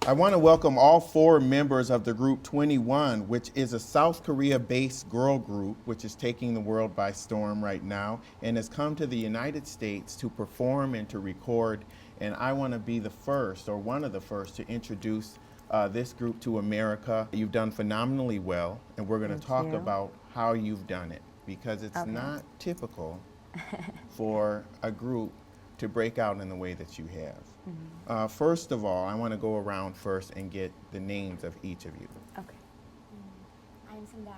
I want to welcome all four members of the group 21, which is a South Korea-based girl group which is taking the world by storm right now and has come to the United States to perform and to record. And I want to be the first, or one of the first, to introduce this group to America. You've done phenomenally well, and we're going to talk about how you've done it, because it's not typical for a group to break out in the way that you have. First of all, I want to go around first and get the names of each of you. Okay. I'm Dara.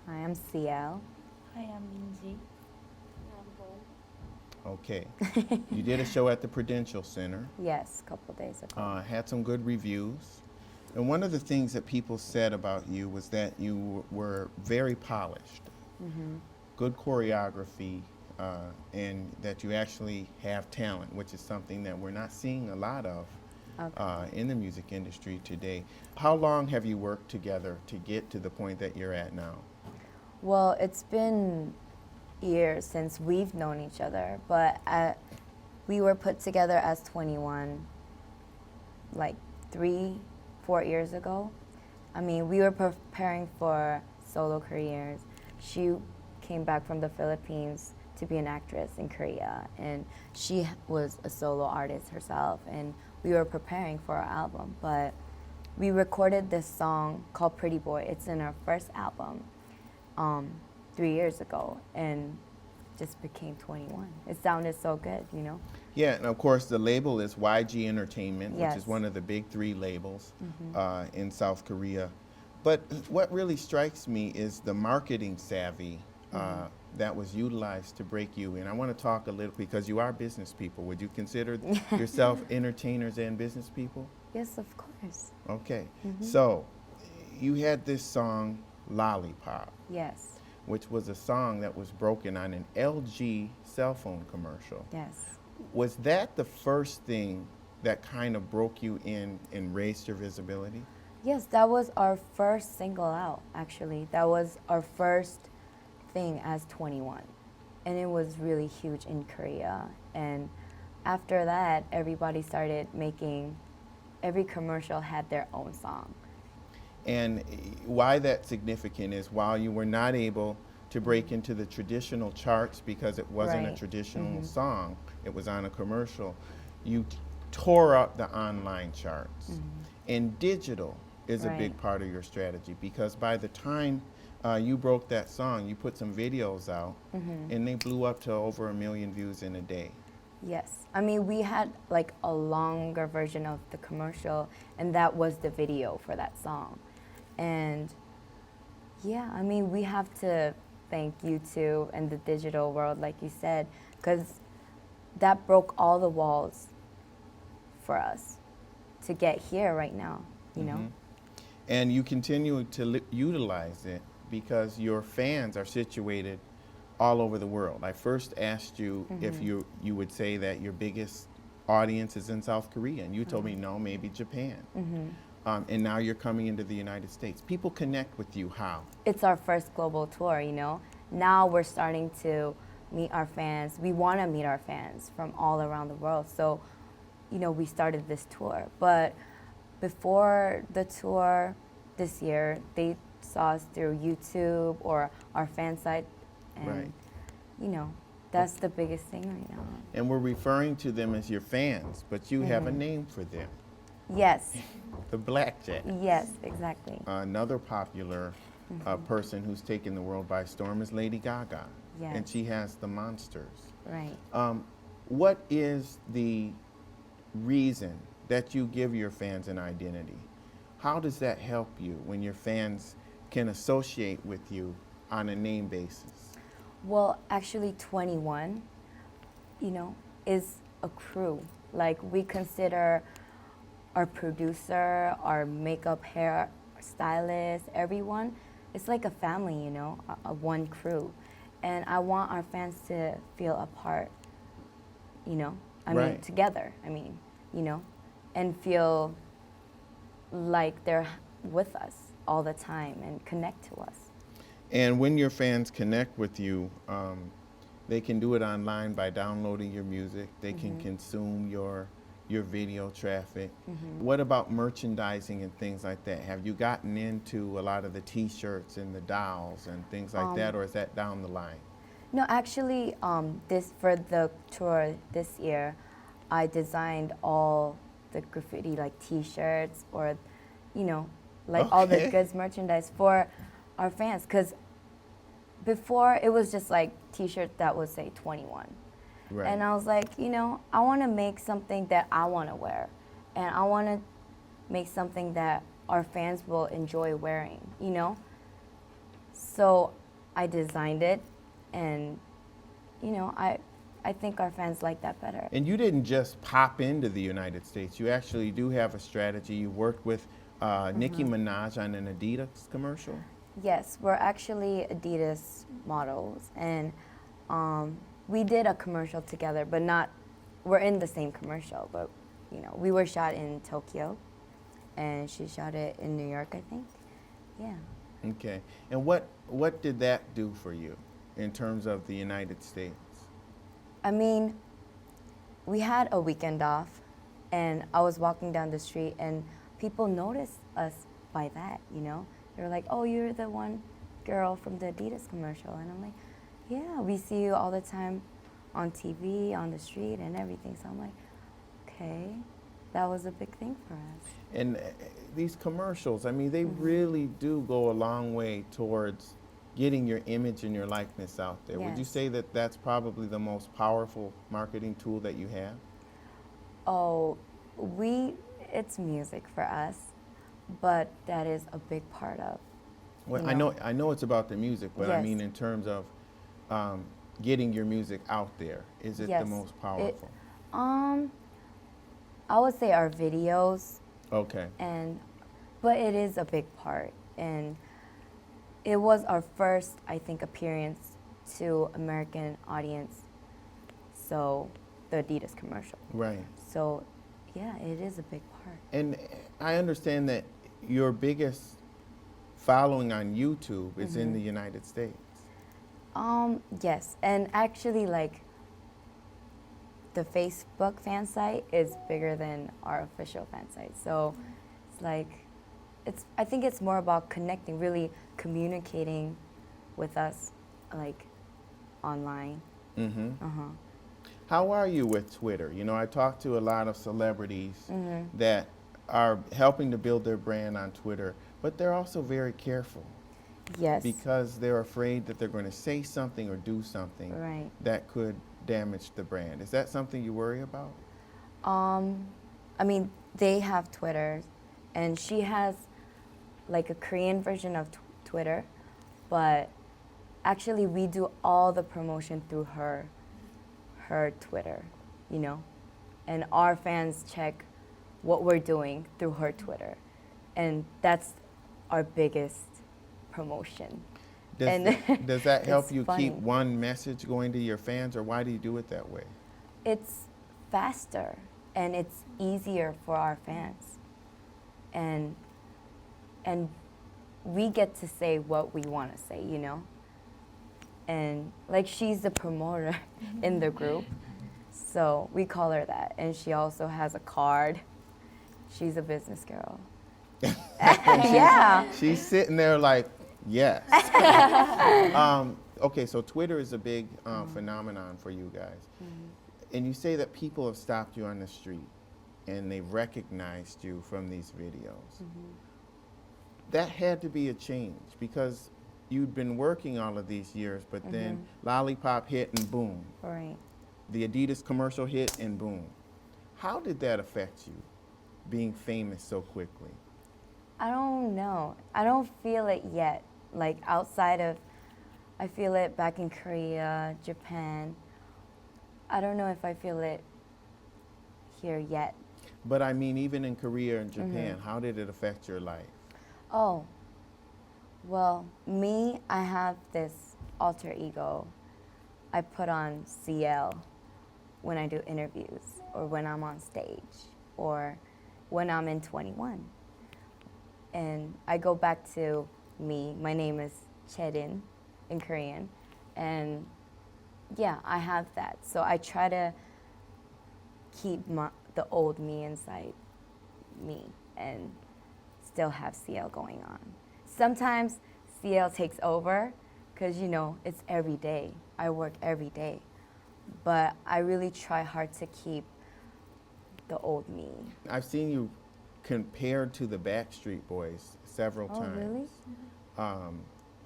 Hi, I'm CL. Hi, I'm Minzy. Okay. You did a show at the Prudential Center. Yes, a couple days ago. Had some good reviews. And one of the things that people said about you was that you were very polished, good choreography, and that you actually have talent, which is something that we're not seeing a lot of in the music industry today. How long have you worked together to get to the point that you're at now? Well, it's been years since we've known each other, but we were put together as 21 like 3-4 years ago. I mean, we were preparing for solo careers. She came back from the Philippines to be an actress in Korea, and she was a solo artist herself, and we were preparing for our album. But we recorded this song called Pretty Boy. It's in our first album 3 years ago, and just became 21. It sounded so good, you know? Yeah, and of course the label is YG Entertainment, Yes. which is one of the big three labels in South Korea. But what really strikes me is the marketing savvy that was utilized to break you in. I want to talk a little, because you are business people. Would you consider yourself entertainers and business people? Yes, of course. Okay, so you had this song, Lollipop, Yes, which was a song that was broken on an LG cell phone commercial. yes. Was that the first thing that kind of broke you in and raised your visibility? Yes, that was our first single out, actually. That was our first thing as 21. And it was really huge in Korea. And after that, everybody started making, every commercial had their own song. And why that's significant is, while you were not able to break into the traditional charts because it wasn't a Right. traditional song, it was on a commercial, you tore up the online charts. And digital is a big Right. part of your strategy, because by the time you broke that song, you put some videos out, and they blew up to over 1 million views in a day. Yes. I mean, we had like a longer version of the commercial, and that was the video for that song. And yeah, I mean, we have to thank YouTube and the digital world, like you said, because that broke all the walls for us to get here right now, you know? And you continue to utilize it because your fans are situated all over the world. I first asked you if you would say that your biggest audience is in South Korea, and you told me no, maybe Japan. And now you're coming into the United States. People connect with you how? It's our first global tour, you know? Now we're starting to meet our fans. We want to meet our fans from all around the world. So, you know, we started this tour. But before the tour this year, they saw us through YouTube or our fan site. And, Right. you know, that's the biggest thing right now. And we're referring to them as your fans, but you have a name for them, Yes, the Blackjack. yes, exactly. Another popular person who's taken the world by storm is Lady Gaga. Yes. And she has the Monsters. Right. What is the reason that you give your fans an identity? How does that help you when your fans can associate with you on a name basis? Well, actually 21, you know, is a crew. Like, we consider our producer, our makeup, hair stylist, everyone, it's like a family, you know, a one crew. And I want our fans to feel a part, you know, I mean, Right. together, I mean, you know, and feel like they're with us all the time and connect to us. And when your fans connect with you, they can do it online by downloading your music. They can consume your your video traffic. What about merchandising and things like that? Have you gotten into a lot of the T-shirts and the dolls and things like that, or is that down the line? No, actually, this for the tour this year, I designed all the graffiti like T-shirts or, you know, like all the Okay. goods merchandise for our fans. Because before it was just like T-shirts that would say 21, Right. and I was like, you know, I want to make something that I want to wear, and I want to make something that our fans will enjoy wearing, you know. So I designed it, and you know, I think our fans like that better. And you didn't just pop into the United States. You actually do have a strategy. You worked with Nicki Minaj on an Adidas commercial. Yes, we're actually Adidas models, and we did a commercial together, but not. We're in the same commercial, but you know, we were shot in Tokyo, and she shot it in New York, I think. Yeah. Okay. And what did that do for you in terms of the United States? I mean, we had a weekend off, and I was walking down the street, and people noticed us by that, you know? They were like, oh, you're the one girl from the Adidas commercial. And I'm like, yeah, we see you all the time on TV, on the street, and everything. So I'm like, okay, that was a big thing for us. And these commercials, I mean, they really do go a long way towards getting your image and your likeness out there. Would you Yes. say that that's probably the most powerful marketing tool that you have? Oh, it's music for us, but that is a big part of. Well, You I know it's about the music, but I Yes. mean in terms of getting your music out there, is it the Yes. most powerful? I would say our videos, Okay. but it is a big part, and it was our first, I think, appearance to American audience. So, the Adidas commercial. Right. So, yeah, it is a big part. And I understand that your biggest following on YouTube is in the United States. Yes, and actually, like, the Facebook fan site is bigger than our official fan site. So, it's like, I think it's more about connecting, really communicating with us, like, online. How are you with Twitter? You know, I talk to a lot of celebrities that are helping to build their brand on Twitter, but they're also very careful Yes. because they're afraid that they're going to say something or do something Right. that could damage the brand. Is that something you worry about? I mean, they have Twitter, and she has like a Korean version of Twitter, but actually we do all the promotion through her Twitter, you know, and our fans check what we're doing through her Twitter, and that's our biggest promotion. Does that help it's you funny. keep one message going to your fans, or why do you do it that way? It's faster and it's easier for our fans, and we get to say what we want to say, you know, and like she's the promoter in the group, so we call her that, and she also has a card. She's a business girl. Yeah. She's sitting there like, yes. Okay, so Twitter is a big phenomenon for you guys. And you say that people have stopped you on the street and they've recognized you from these videos. That had to be a change because you'd been working all of these years, but then Lollipop hit and boom. Right. The Adidas commercial hit and boom. How did that affect you, being famous so quickly? I don't know. I don't feel it yet. Like outside of, I feel it back in Korea, Japan. I don't know if I feel it here yet. But I mean, even in Korea and Japan, how did it affect your life? Oh, well, me, I have this alter ego. I put on CL when I do interviews, or when I'm on stage, or when I'm in 21. And I go back to me. My name is Chedin in Korean. And yeah, I have that. So I try to keep the old me inside me and still have CL going on. Sometimes CL takes over because, you know, it's every day. I work every day. But I really try hard to keep the old me. I've seen you compared to the Backstreet Boys several times. Really?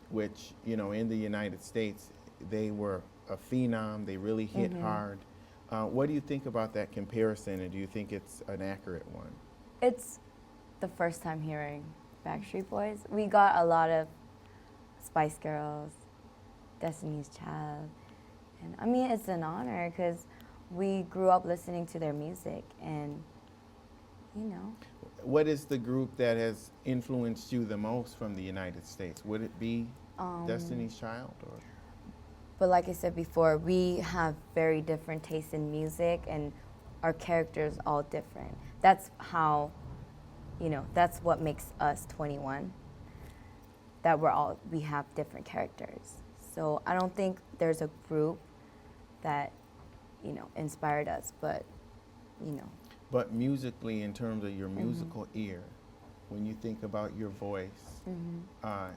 Which, you know, in the United States, they were a phenom. They really hit hard. What do you think about that comparison, and do you think it's an accurate one? It's the first time hearing Backstreet Boys. We got a lot of Spice Girls, Destiny's Child. And I mean, it's an honor because we grew up listening to their music and, you know. What is the group that has influenced you the most from the United States? Would it be Destiny's Child? Or? But like I said before, we have very different tastes in music and our characters all different. That's how, you know, that's what makes us 21. That we have different characters. So I don't think there's a group that, you know, inspired us, but, you know. But musically, in terms of your musical ear, when you think about your voice,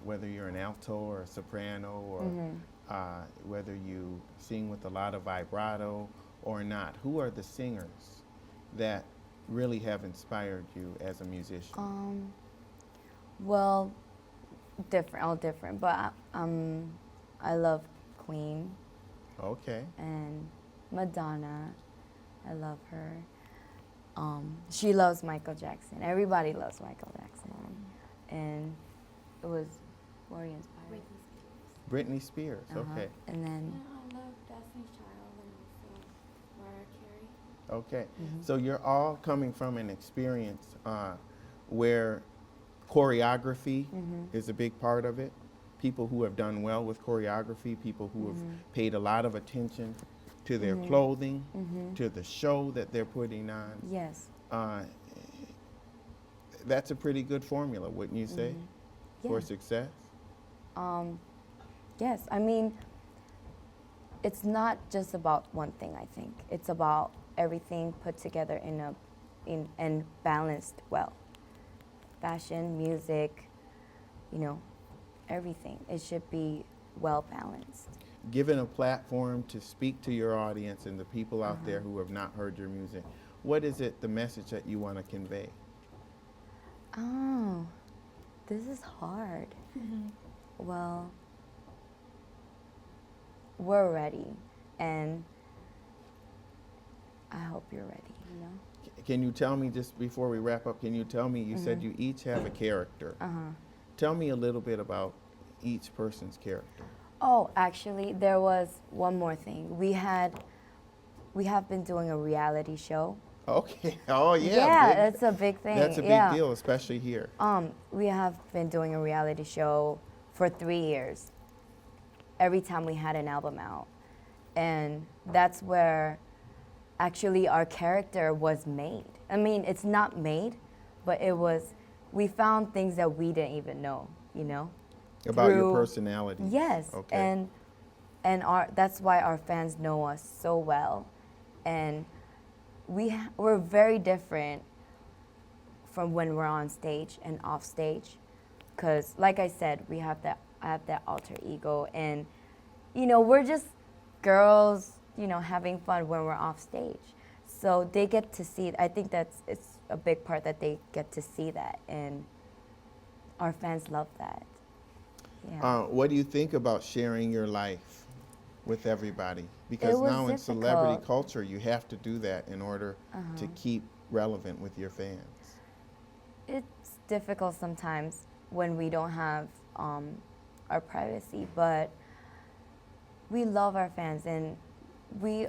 whether you're an alto or a soprano, or whether you sing with a lot of vibrato or not, who are the singers that really have inspired you as a musician? Well, all different, but I love Queen. Okay. And Madonna, I love her. She loves Michael Jackson. Everybody loves Michael Jackson. And it was, what are you inspired? Britney Spears, okay. And then, I love Destiny's Child and also Mariah Carey. Okay, so you're all coming from an experience where choreography is a big part of it. People who have done well with choreography, people who have paid a lot of attention to their clothing, to the show that they're putting on. yes. That's a pretty good formula, wouldn't you say, for Yeah. success? Yes, I mean, it's not just about one thing, I think. It's about everything put together and balanced well. Fashion, music, you know, everything. It should be well balanced. Given a platform to speak to your audience and the people out there who have not heard your music, what is it, the message that you want to convey? Oh, this is hard. Well, we're ready, and I hope you're ready, you know? Can you tell me, just before we wrap up, can you tell me, you said you each have a character. Tell me a little bit about each person's character. Oh, actually, there was one more thing. We have been doing a reality show. Okay. Oh, yeah. Yeah, that's a big thing. That's a big deal, especially here. We have been doing a reality show for 3 years. Every time we had an album out. And that's where actually our character was made. I mean, it's not made, but we found things that we didn't even know, you know? About your personality. Yes. Okay. And that's why our fans know us so well. And we're very different from when we're on stage and off stage. Because, like I said, I have that alter ego. And, you know, we're just girls, you know, having fun when we're off stage. So they get to see it. I think it's a big part that they get to see that. And our fans love that. Yeah. What do you think about sharing your life with everybody? Because It was now in celebrity difficult. culture, you have to do that in order to keep relevant with your fans. It's difficult sometimes when we don't have our privacy, but we love our fans and we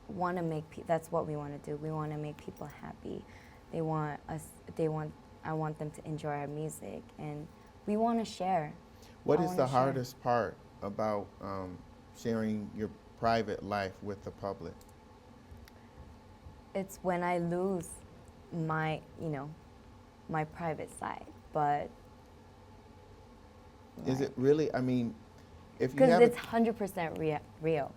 want to that's what we want to do. We want to make people happy. I want them to enjoy our music, and we want to share. What is the hardest part about sharing your private life with the public? It's when I lose my private side, but Is it really, I mean, if you because have it's 100% real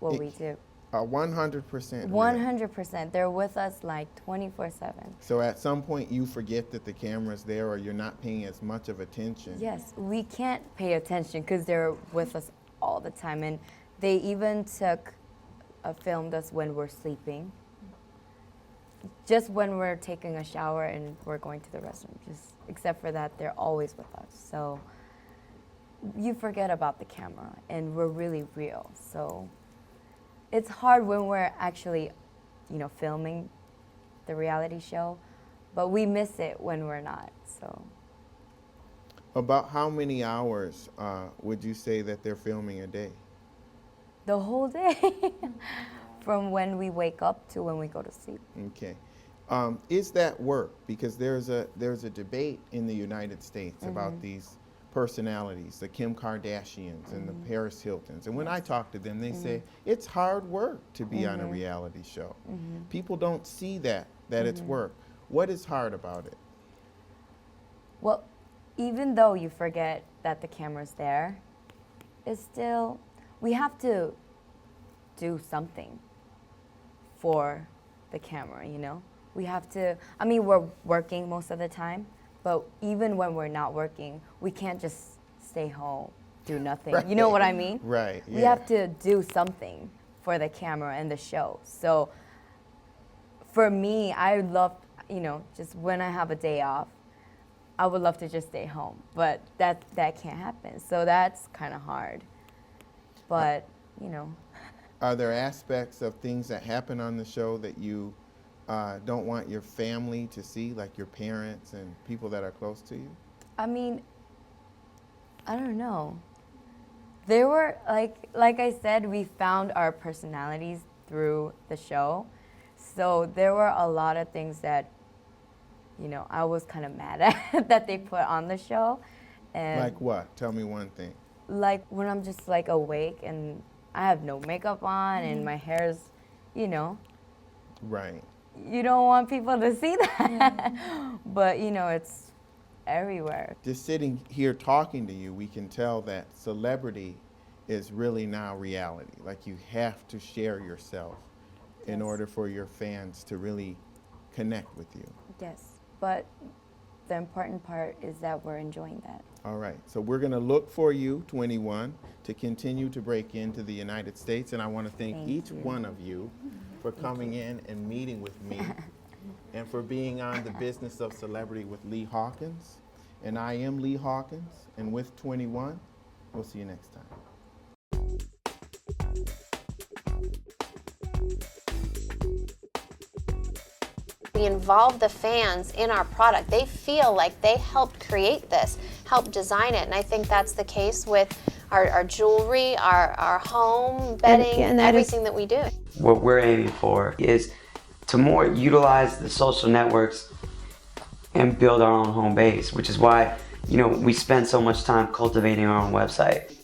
what we do. 100% real. 100%. They're with us like 24/7. So at some point you forget that the camera's there or you're not paying as much of attention. Yes, we can't pay attention because they're with us all the time. And they even filmed us when we're sleeping. Just when we're taking a shower and we're going to the restroom. Except for that, they're always with us. So you forget about the camera and we're really real. So it's hard when we're actually, filming the reality show, but we miss it when we're not, so. About how many hours would you say that they're filming a day? The whole day, from when we wake up to when we go to sleep. Okay. Is that work? Because there's a debate in the United States about these personalities, the Kim Kardashians and the Paris Hiltons. And when I talk to them, they say it's hard work to be on a reality show. People don't see that it's work. What is hard about it? Well, even though you forget that the camera's there, it's still, we have to do something for the camera, We have to, we're working most of the time, but even when we're not working, we can't just stay home, do nothing. Right. You know what I mean? Right. We have to do something for the camera and the show. So for me, I love, just when I have a day off, I would love to just stay home, but that can't happen. So that's kind of hard. But, Are there aspects of things that happen on the show that you don't want your family to see, like your parents and people that are close to you? I don't know. There were, like I said, we found our personalities through the show. So there were a lot of things that, I was kind of mad at that they put on the show. And Like what? Tell me one thing. like when I'm just like awake and I have no makeup on and my hair's, Right. you don't want people to see that. But, it's everywhere. Just sitting here talking to you, we can tell that celebrity is really now reality. Like you have to share yourself in order for your fans to really connect with you. Yes, but the important part is that we're enjoying that. All right, so we're going to look for you, 21, to continue to break into the United States. And I want to thank each one of you for coming in and meeting with me and for being on The Business of Celebrity with Lee Hawkins. And I am Lee Hawkins, and with 21, we'll see you next time. We involve the fans in our product. They feel like they helped create this, helped design it, and I think that's the case with our jewelry, our home, bedding, and everything that we do. What we're aiming for is to more utilize the social networks and build our own home base, which is why, we spend so much time cultivating our own website.